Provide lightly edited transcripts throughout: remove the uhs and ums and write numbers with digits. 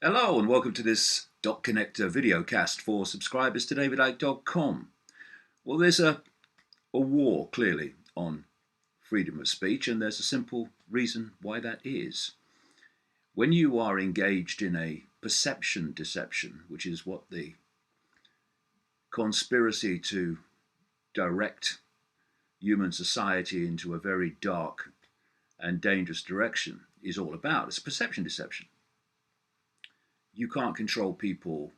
Hello and welcome to this Dot Connector video cast for subscribers to davidicke.com. Well, there's a war clearly on freedom of speech, and there's a simple reason why that is. When you are engaged in a perception deception, which is what the conspiracy to direct human society into a very dark and dangerous direction is all about, it's perception deception. You can't control people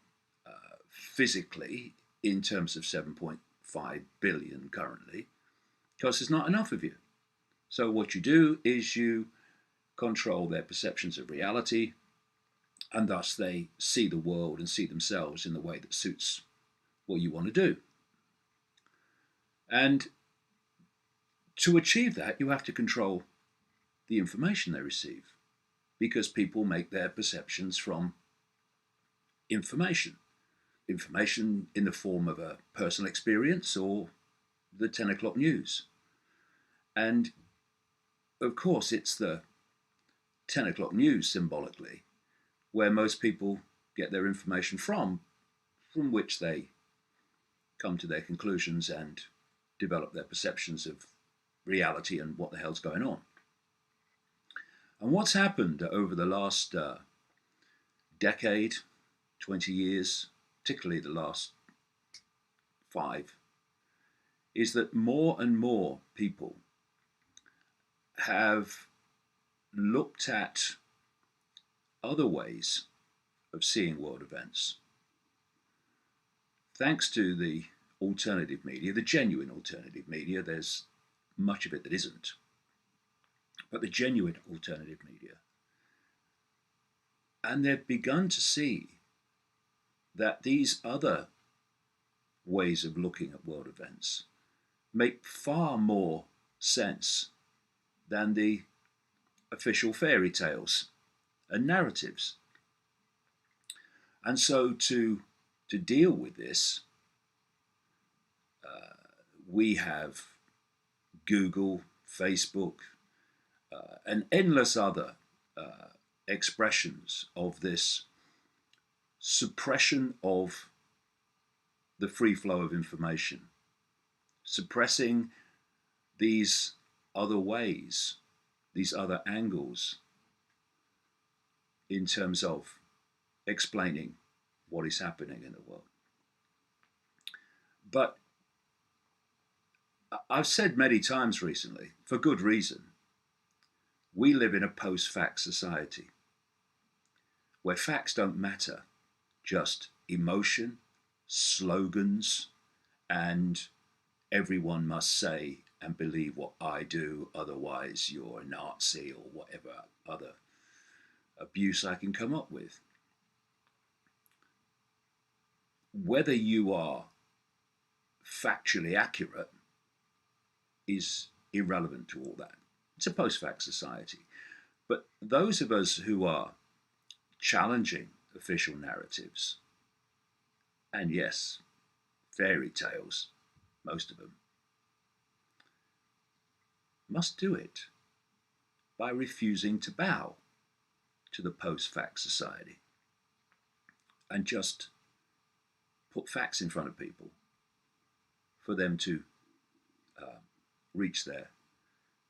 physically in terms of 7.5 billion currently, because there's not enough of you. So what you do is you control their perceptions of reality, and thus they see the world and see themselves in the way that suits what you want to do. And to achieve that, you have to control the information they receive, because people make their perceptions from information in the form of a personal experience or the 10 o'clock news. And of course, it's the 10 o'clock news symbolically where most people get their information from which they come to their conclusions and develop their perceptions of reality and what the hell's going on. And what's happened over the last decade, 20 years, particularly the last 5, is that more and more people have looked at other ways of seeing world events. Thanks to the alternative media, the genuine alternative media, there's much of it that isn't, but the genuine alternative media. And they've begun to see that these other ways of looking at world events make far more sense than the official fairy tales and narratives. And so to deal with this, we have Google, Facebook, and endless other expressions of this suppression of the free flow of information, suppressing these other ways, these other angles in terms of explaining what is happening in the world. But I've said many times recently, for good reason, we live in a post-fact society where facts don't matter, just emotion, slogans, and everyone must say and believe what I do, otherwise you're a Nazi, or whatever other abuse I can come up with. Whether you are factually accurate is irrelevant to all that. It's a post-fact society. But those of us who are challenging official narratives, and yes, fairy tales, most of them, must do it by refusing to bow to the post-fact society and just put facts in front of people for them to reach their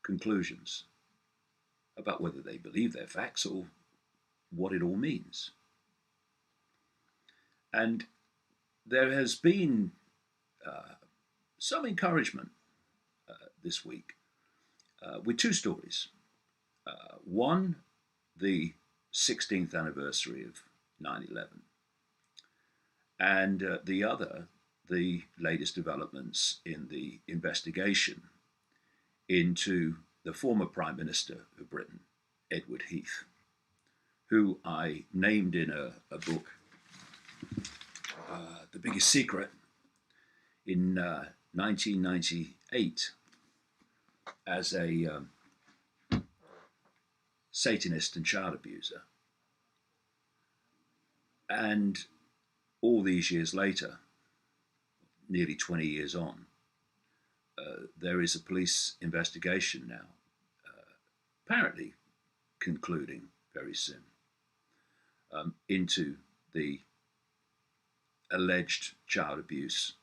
conclusions about whether they believe they're facts or what it all means. And there has been some encouragement this week with 2 stories. One, the 16th anniversary of 9/11, and the other, the latest developments in the investigation into the former Prime Minister of Britain, Edward Heath, who I named in a book, The Biggest Secret, in 1998 as a Satanist and child abuser. And all these years later, nearly 20 years on, there is a police investigation now, apparently concluding very soon, into the alleged child abuse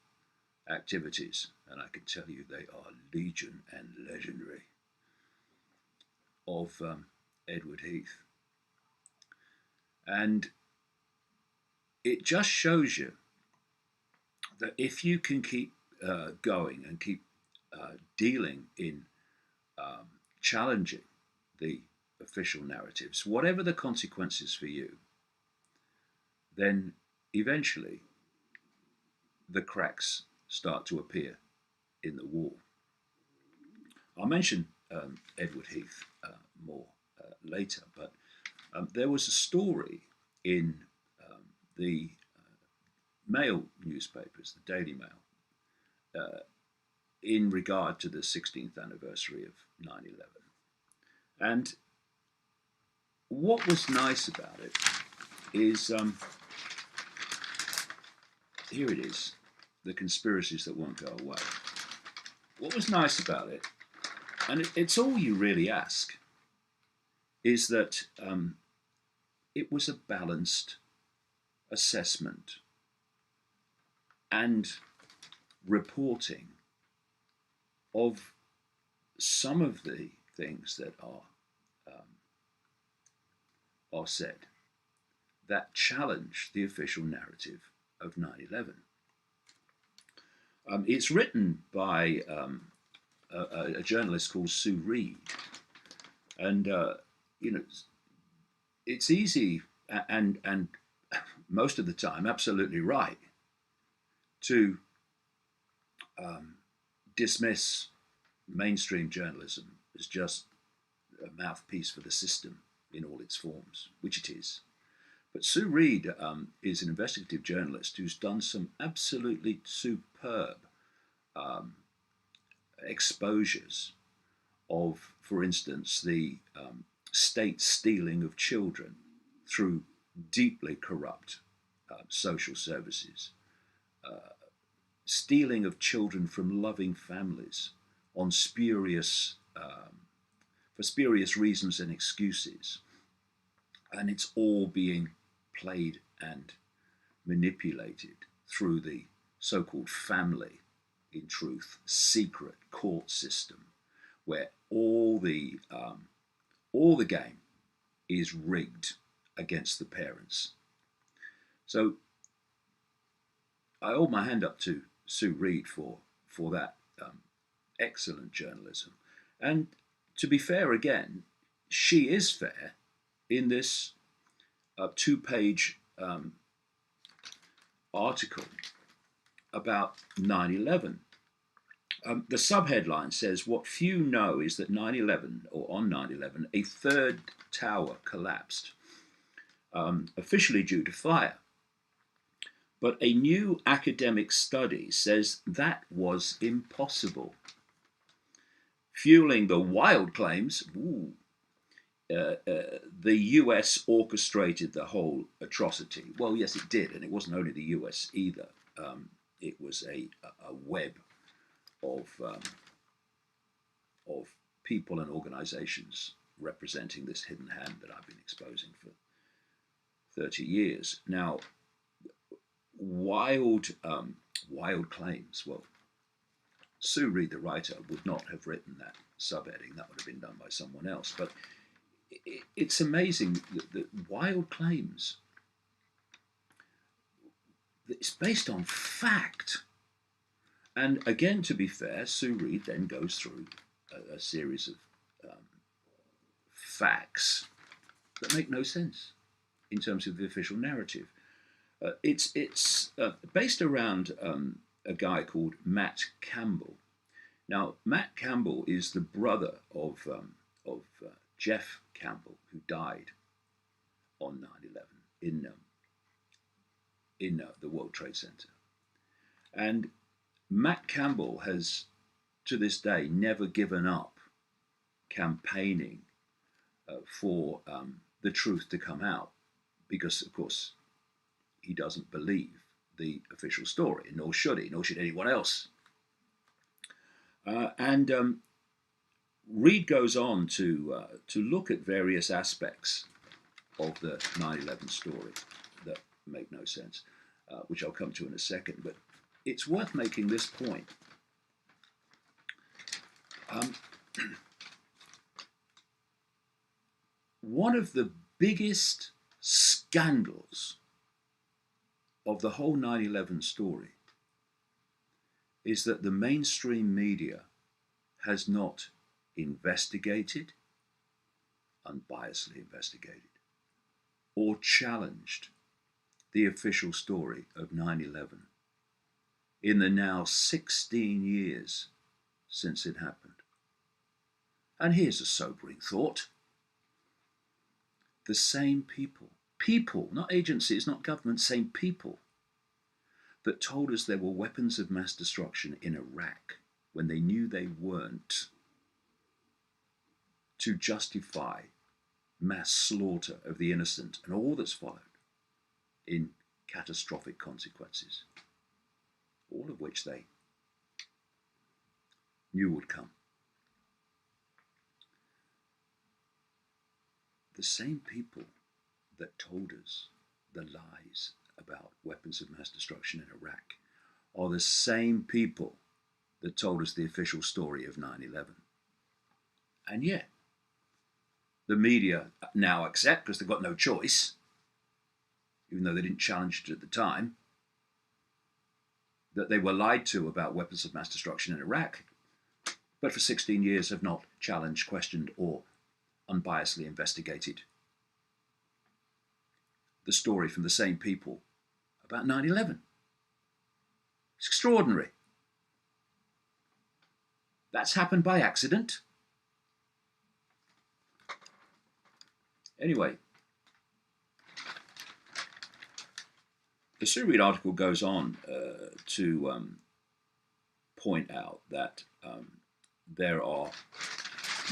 activities, and I can tell you they are legion and legendary, of Edward Heath. And it just shows you that if you can keep going and keep dealing in challenging the official narratives, whatever the consequences for you, then eventually the cracks start to appear in the wall. I'll mention Edward Heath more later, but there was a story in the Mail newspapers, the Daily Mail, in regard to the 16th anniversary of 9/11. And what was nice about it is, here it is, the conspiracies that won't go away. What was nice about it, and it's all you really ask, is that it was a balanced assessment and reporting of some of the things that are said that challenge the official narrative of 9/11. It's written by a journalist called Sue Reed, and it's easy and most of the time absolutely right to dismiss mainstream journalism as just a mouthpiece for the system in all its forms, which it is. But Sue Reed is an investigative journalist who's done some absolutely superb exposures of, for instance, the state stealing of children through deeply corrupt social services, stealing of children from loving families on for spurious reasons and excuses. And it's all being played and manipulated through the so-called family, in truth, secret court system, where all the game is rigged against the parents. So I hold my hand up to Sue Reed for that excellent journalism. And to be fair again, she is fair in this two-page article about 9/11. The subheadline says, "What few know is that 9/11, or on 9/11, a third tower collapsed, officially due to fire. But a new academic study says that was impossible, fueling the wild claims, the US orchestrated the whole atrocity." Well, yes, it did, and it wasn't only the US either. It was a web of people and organizations representing this hidden hand that I've been exposing for 30 years. Now, wild claims. Well, Sue Reed, the writer, would not have written that subheading. That would have been done by someone else. But it's amazing that wild claims, it's based on fact. And again, to be fair, Sue Reed then goes through a series of facts that make no sense in terms of the official narrative. It's based around a guy called Matt Campbell. Now, Matt Campbell is the brother of Jeff Campbell, who died on 9/11 in the World Trade Center. And Matt Campbell has, to this day, never given up campaigning for the truth to come out, because, of course, he doesn't believe the official story, nor should he, nor should anyone else. And Reed goes on to look at various aspects of the 9/11 story that make no sense, which I'll come to in a second. But it's worth making this point. One of the biggest scandals of the whole 9/11 story is that the mainstream media has not investigated, unbiasedly investigated, or challenged the official story of 9/11 in the now 16 years since it happened. And here's a sobering thought. The same people, not agencies, not government, same people that told us there were weapons of mass destruction in Iraq when they knew they weren't, to justify mass slaughter of the innocent and all that's followed in catastrophic consequences, all of which they knew would come. The same people that told us the lies about weapons of mass destruction in Iraq are the same people that told us the official story of 9/11. And yet, the media now accept, because they've got no choice, even though they didn't challenge it at the time, that they were lied to about weapons of mass destruction in Iraq, but for 16 years have not challenged, questioned, or unbiasedly investigated the story from the same people about 9/11. It's extraordinary. That's happened by accident. Anyway, the Surreed article goes on to point out that there are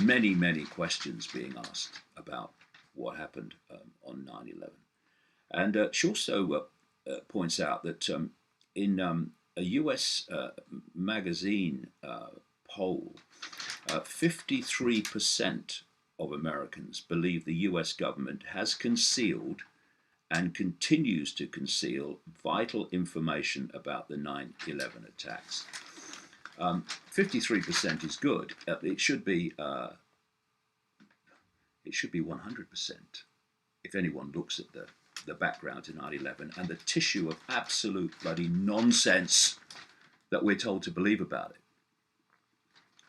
many, many questions being asked about what happened on 9/11. And she also points out that in a US magazine poll, 53% of Americans believe the US government has concealed and continues to conceal vital information about the 9/11 attacks. 53% is good. It should be 100% if anyone looks at the background to 9/11 and the tissue of absolute bloody nonsense that we're told to believe about it.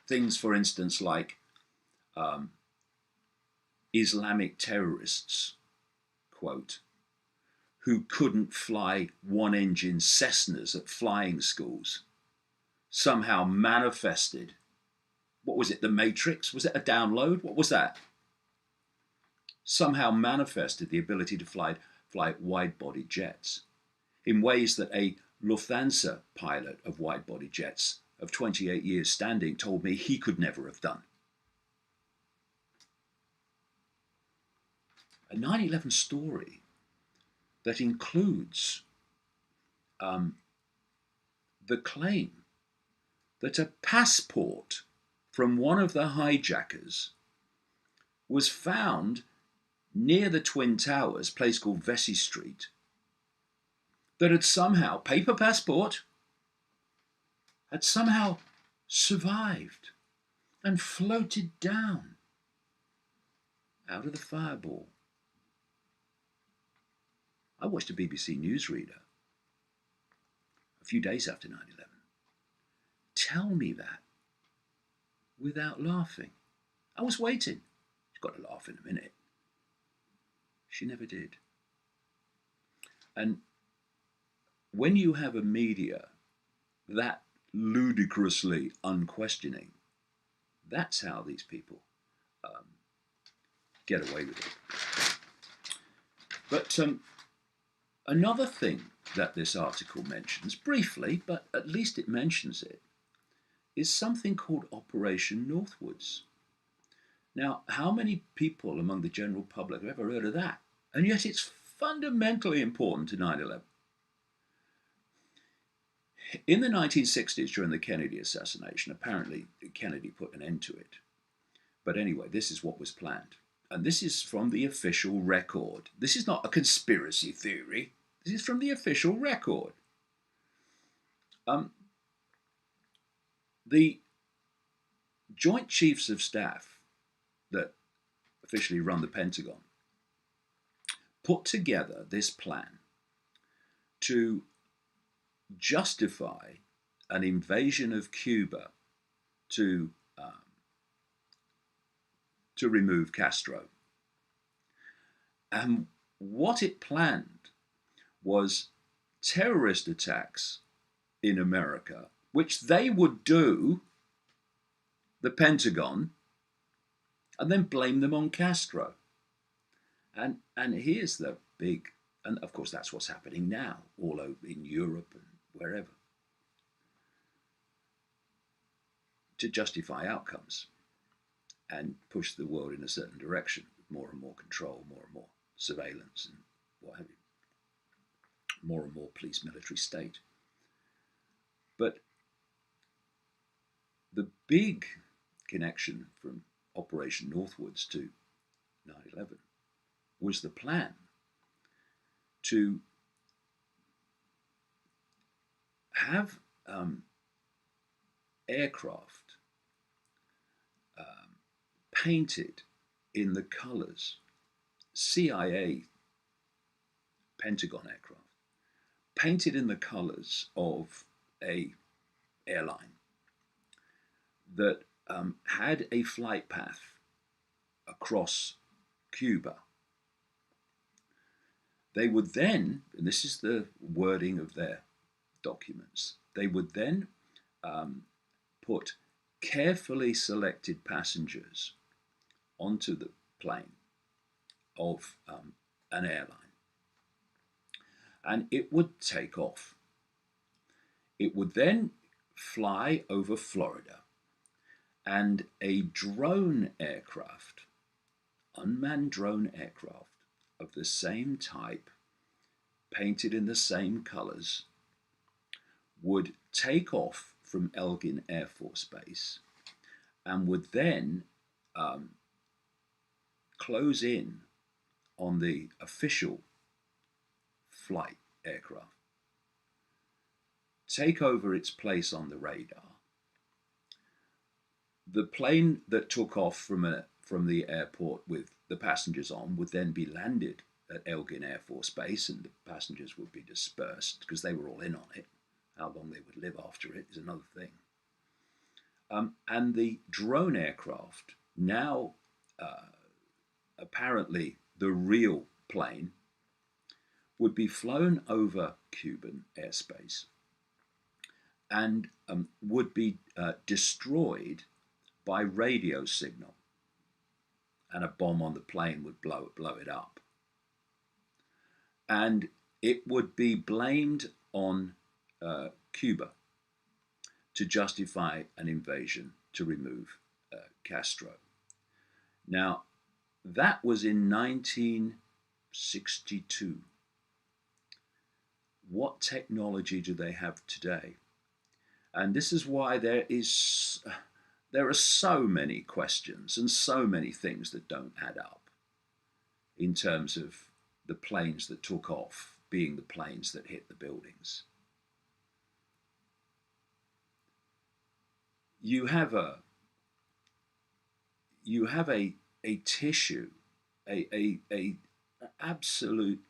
Things, for instance, like Islamic terrorists, quote, who couldn't fly one-engine Cessnas at flying schools, somehow manifested, what was it, the Matrix? Was it a download? What was that? Somehow manifested the ability to fly wide-body jets in ways that a Lufthansa pilot of wide-body jets of 28 years standing told me he could never have done. A 9/11 story that includes the claim that a passport from one of the hijackers was found near the Twin Towers, a place called Vesey Street, that had somehow, paper passport, had somehow survived and floated down out of the fireball. I watched a BBC newsreader a few days after 9/11 tell me that without laughing. I was waiting. She's got to laugh in a minute. She never did. And when you have a media that ludicrously unquestioning, that's how these people get away with it. But another thing that this article mentions, briefly, but at least it mentions it, is something called Operation Northwoods. Now, how many people among the general public have ever heard of that? And yet it's fundamentally important to 9/11. In the 1960s, during the Kennedy assassination, apparently Kennedy put an end to it. But anyway, this is what was planned. and this is from the official record. This is not a conspiracy theory. This is from the official record. The Joint Chiefs of Staff that officially run the Pentagon put together this plan to justify an invasion of Cuba to remove Castro. And what it planned was terrorist attacks in America, which they would do, the Pentagon, and then blame them on Castro. And here's the big, and of course that's what's happening now all over in Europe and wherever, to justify outcomes and push the world in a certain direction, more and more control, more and more surveillance, and what have you, more and more police military state. But the big connection from Operation Northwoods to 9/11 was the plan to have aircraft painted in the colors, CIA Pentagon aircraft, painted in the colors of a airline that had a flight path across Cuba. They would then, and this is the wording of their documents, they would then put carefully selected passengers onto the plane of an airline, and it would take off. It would then fly over Florida, and a drone aircraft, unmanned drone aircraft of the same type, painted in the same colors, would take off from Elgin Air Force Base and would then close in on the official flight aircraft, take over its place on the radar. The plane that took off from the airport with the passengers on would then be landed at Elgin Air Force Base, and the passengers would be dispersed because they were all in on it. How long they would live after it is another thing. And the drone aircraft, now apparently the real plane, would be flown over Cuban airspace and would be destroyed by radio signal, and a bomb on the plane would blow it up. And it would be blamed on Cuba to justify an invasion to remove Castro. Now, that was in 1962. What technology do they have today? And this is why there are so many questions and so many things that don't add up in terms of the planes that took off being the planes that hit the buildings. You have a tissue, a absolute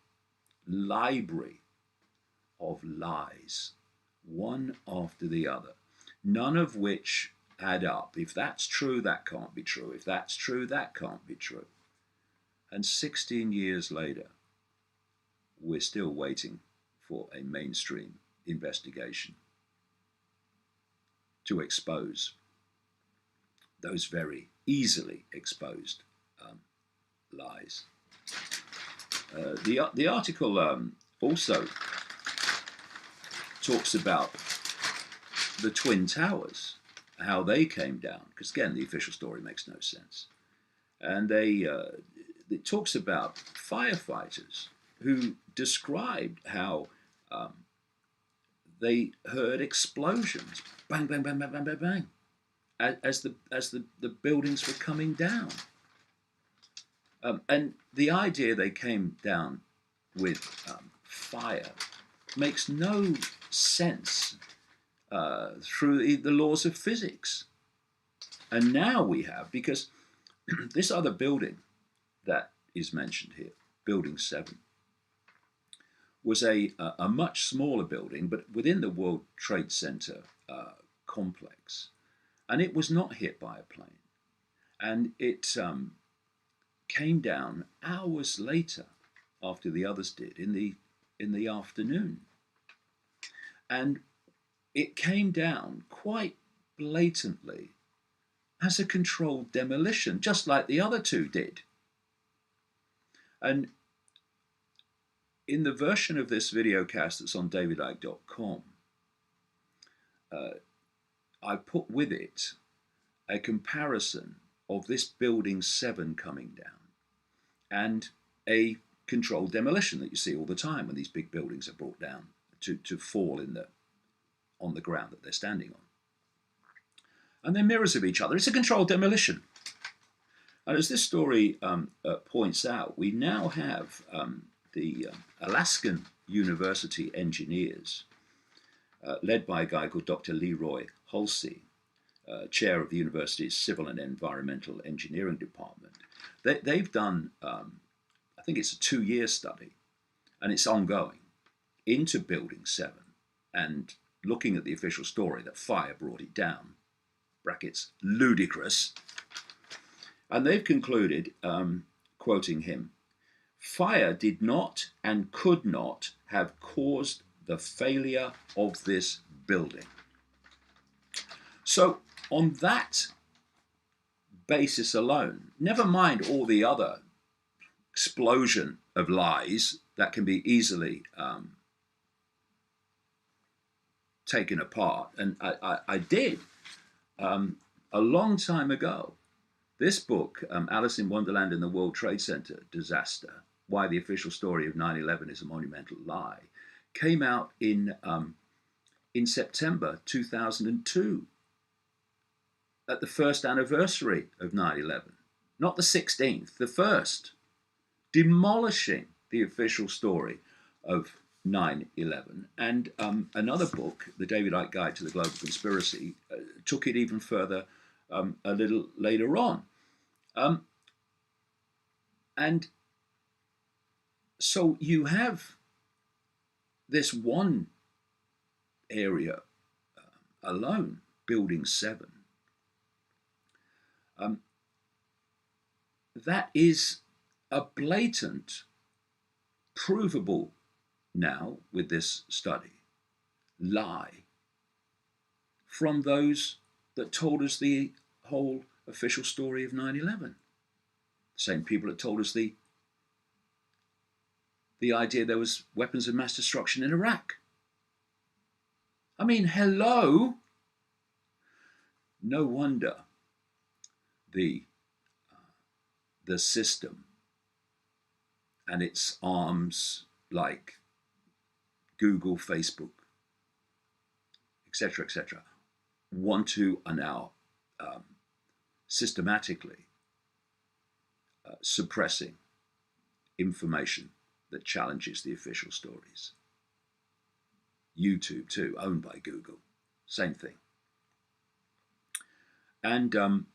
library of lies, one after the other, none of which add up. If that's true, that can't be true. If that's true, that can't be true. And 16 years later, we're still waiting for a mainstream investigation to expose those very easily exposed lies. The article also talks about the Twin Towers, how they came down, because again, the official story makes no sense. And it talks about firefighters who described how they heard explosions, bang, bang, bang, bang, bang, bang, bang, as the buildings were coming down. And the idea they came down with fire makes no sense through the laws of physics. And now we have, because this other building that is mentioned here, Building 7, was a much smaller building, but within the World Trade Center complex. And it was not hit by a plane. And it came down hours later, after the others did, in the afternoon. And it came down quite blatantly as a controlled demolition, just like the other two did. And in the version of this videocast that's on davidicke.com, I put with it a comparison of this Building 7 coming down and a controlled demolition that you see all the time when these big buildings are brought down to fall on the ground that they're standing on. And they're mirrors of each other. It's a controlled demolition. And as this story points out, we now have the Alaskan University engineers, led by a guy called Dr. Leroy Halsey, chair of the university's Civil and Environmental Engineering Department. They've done, I think it's a 2-year study, and it's ongoing, into Building 7, and looking at the official story that fire brought it down, brackets, ludicrous. And they've concluded, quoting him, "Fire did not and could not have caused the failure of this building." So on that basis alone, never mind all the other explosion of lies that can be easily taken apart, and I did a long time ago. This book, Alice in Wonderland and the World Trade Center Disaster, Why the Official Story of 9/11 is a Monumental Lie, came out in September 2002, at the first anniversary of 9/11. Not the 16th, the first, demolishing the official story of 9/11. And another book, The David Icke Guide to the Global Conspiracy, took it even further a little later on. And so you have this one area alone, Building 7, that is a blatant, provable now with this study, lie from those that told us the whole official story of 9/11. The same people that told us the idea there was weapons of mass destruction in Iraq. I mean, hello? No wonder the system and its arms like Google, Facebook, etc., want to are now systematically suppressing information that challenges the official stories. YouTube too, owned by Google, same thing. And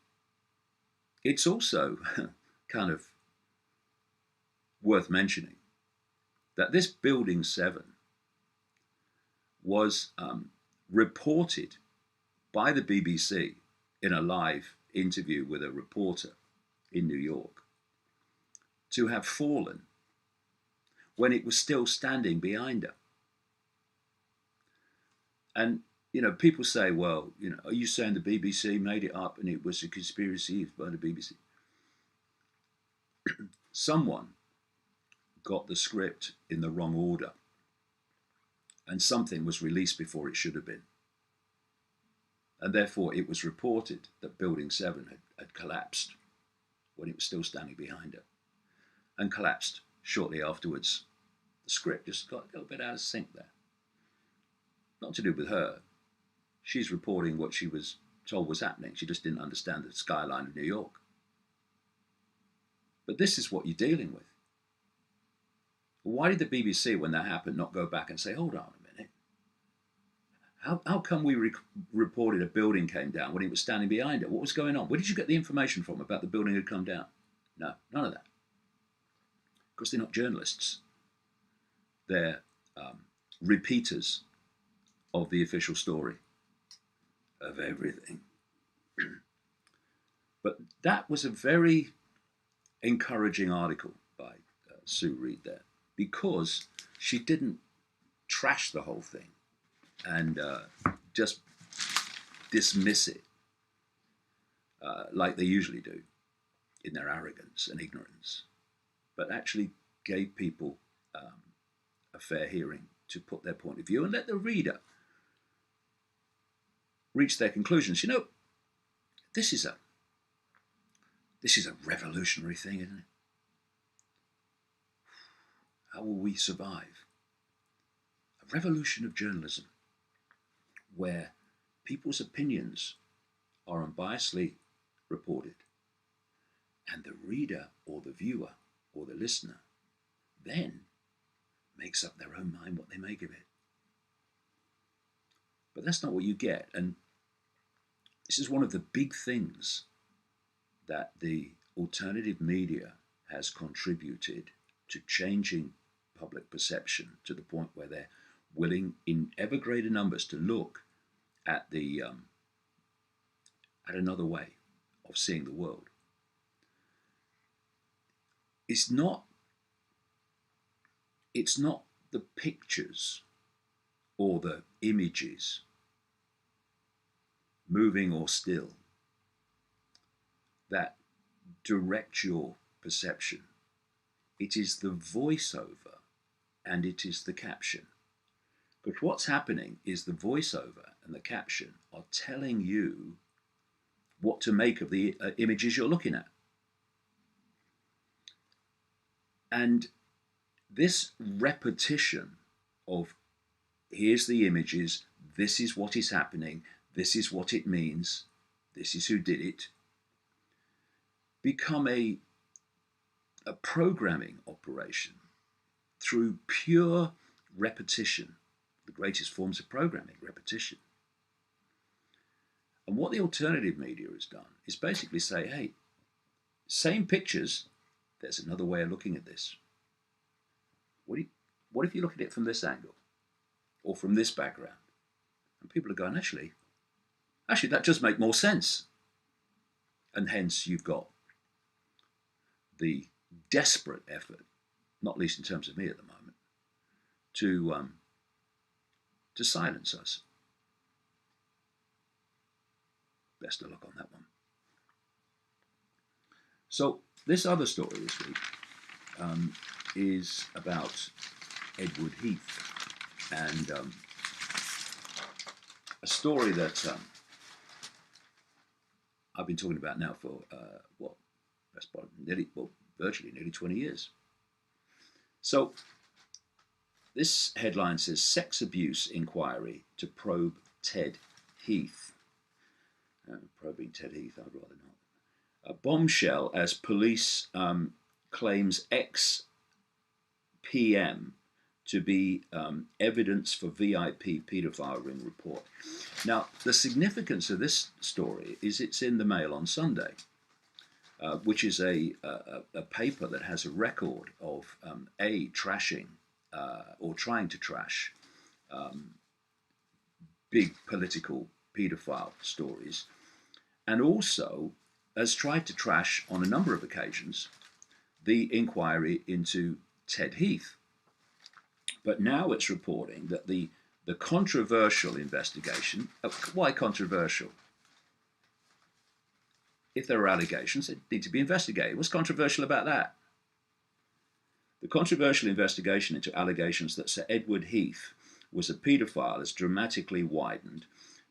it's also kind of worth mentioning that this Building 7 was reported by the BBC in a live interview with a reporter in New York to have fallen when it was still standing behind her. And, you know, people say, well, you know, are you saying the BBC made it up and it was a conspiracy by the BBC? Someone got the script in the wrong order, and something was released before it should have been. And therefore it was reported that Building 7 had collapsed when it was still standing behind her, and collapsed shortly afterwards. The script just got a little bit out of sync there. Not to do with her. She's reporting what she was told was happening. She just didn't understand the skyline of New York. But this is what you're dealing with. Why did the BBC, when that happened, not go back and say, hold on a minute? How come we reported a building came down when he was standing behind it? What was going on? Where did you get the information from about the building had come down? No, none of that. Because they're not journalists. They're repeaters of the official story of everything. But that was a very encouraging article by Sue Reed there, because she didn't trash the whole thing and just dismiss it like they usually do in their arrogance and ignorance, but actually gave people a fair hearing to put their point of view and let the reader reach their conclusions. You know, this is a revolutionary thing, isn't it? How will we survive? A revolution of journalism where people's opinions are unbiasedly reported, and the reader or the viewer or the listener then makes up their own mind what they make of it. But that's not what you get. And this is one of the big things that the alternative media has contributed to changing public perception to the point where they're willing in ever greater numbers to look at the at another way of seeing the world. It's not the pictures or the images, moving or still, that direct your perception. It is the voiceover and it is the caption. Because what's happening is the voiceover and the caption are telling you what to make of the images you're looking at. And this repetition of here's the images, this is what is happening, this is what it means, this is who did it, become a programming operation through pure repetition, the greatest forms of programming, repetition. And what the alternative media has done is basically say, hey, same pictures, there's another way of looking at this. What if you look at it from this angle or from this background? And people are going, actually, that does make more sense. And hence you've got the desperate effort, not least in terms of me at the moment, to silence us. Best of luck on that one. So this other story this week is about Edward Heath, and a story that I've been talking about now for virtually nearly 20 years. So this headline says, sex abuse inquiry to probe Ted Heath. Probing Ted Heath, I'd rather not. A bombshell as police claims ex-PM to be evidence for VIP paedophile ring report. Now, the significance of this story is it's in the Mail on Sunday, which is a paper that has a record of trashing or trying to trash big political paedophile stories, and also has tried to trash on a number of occasions the inquiry into Ted Heath. But now it's reporting that the controversial investigation, why controversial? If there are allegations, they need to be investigated. What's controversial about that? The controversial investigation into allegations that Sir Edward Heath was a paedophile has dramatically widened.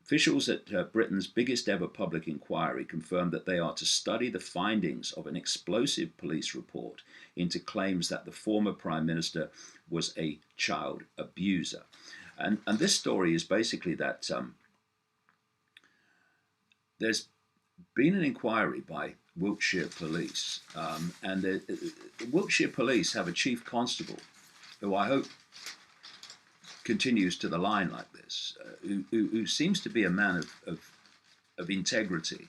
Officials at Britain's biggest ever public inquiry confirmed that they are to study the findings of an explosive police report into claims that the former Prime Minister was a child abuser. And this story is basically that there's been an inquiry by Wiltshire Police, and the Wiltshire Police have a chief constable who I hope continues to the line like this, who seems to be a man of integrity,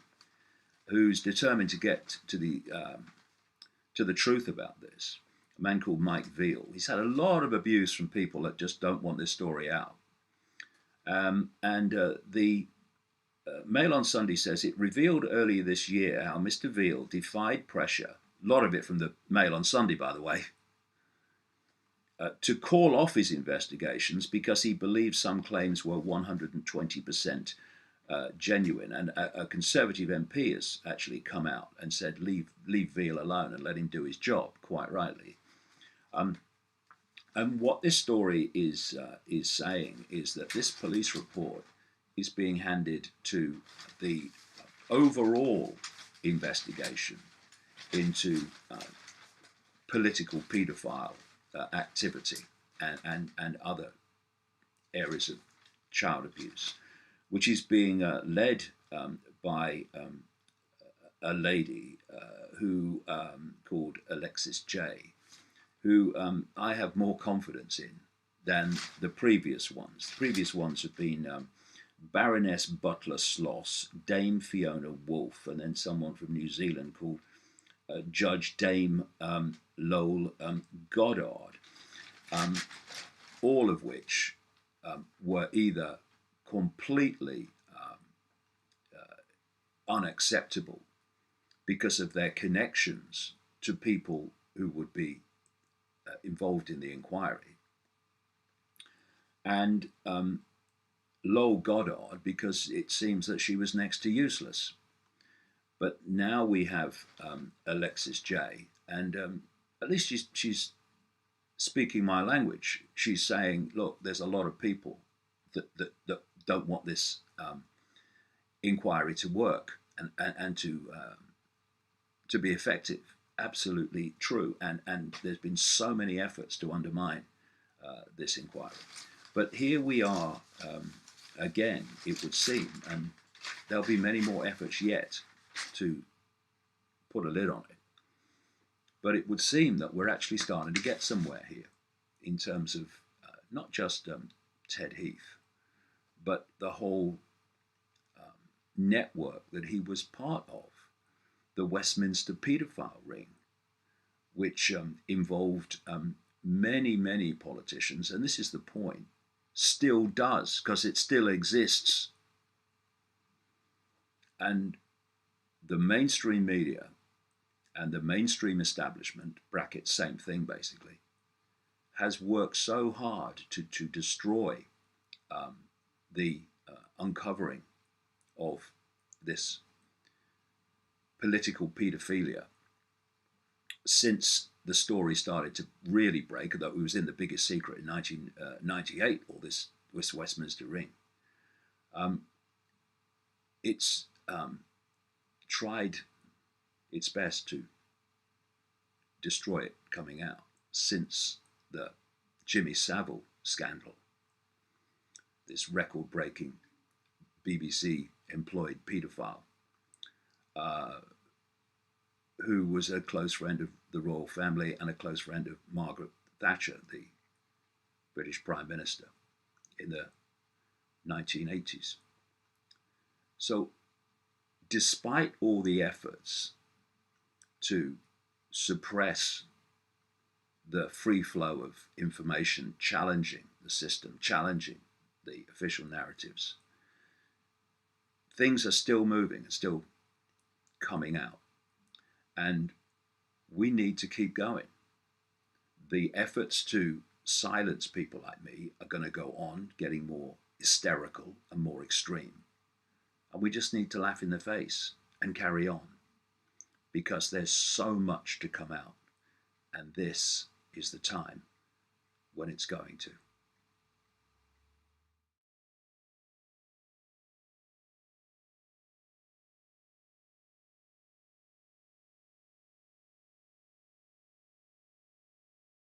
who's determined to get to the truth about this. A man called Mike Veal. He's had a lot of abuse from people that just don't want this story out. The Mail on Sunday says it revealed earlier this year how Mr. Veal defied pressure, a lot of it from the Mail on Sunday, by the way, to call off his investigations because he believed some claims were 120% genuine. And a Conservative MP has actually come out and said, leave Veal alone and let him do his job, quite rightly. And what this story is saying is that this police report is being handed to the overall investigation into political paedophile activity and other areas of child abuse, which is being led by a lady who called Alexis J, who I have more confidence in than the previous ones. The previous ones have been Baroness Butler Sloss, Dame Fiona Wolf, and then someone from New Zealand called Judge Dame Lowell Goddard, all of which were either completely unacceptable because of their connections to people who would be involved in the inquiry, and Lowell Goddard because it seems that she was next to useless. But now we have Alexis J, and at least she's speaking my language. She's saying, look, there's a lot of people that don't want this inquiry to work and to be effective. Absolutely true. And there's been so many efforts to undermine this inquiry. But here we are again, it would seem, and there'll be many more efforts yet to put a lid on it. But it would seem that we're actually starting to get somewhere here in terms of not just Ted Heath, but the whole network that he was part of, the Westminster paedophile ring, which involved many, many politicians, and this is the point, still does, because it still exists. And the mainstream media and the mainstream establishment, brackets, same thing basically, has worked so hard to destroy the uncovering of this political paedophilia since the story started to really break, although it was in the biggest secret in 1998, all this Westminster ring. It's tried its best to destroy it coming out since the Jimmy Savile scandal, this record-breaking BBC-employed paedophile who was a close friend of the royal family and a close friend of Margaret Thatcher, the British Prime Minister, in the 1980s. So, despite all the efforts to suppress the free flow of information, challenging the system, challenging the official narratives, things are still moving and still coming out. And we need to keep going. The efforts to silence people like me are going to go on, getting more hysterical and more extreme. And we just need to laugh in the face and carry on, because there's so much to come out. And this is the time when it's going to.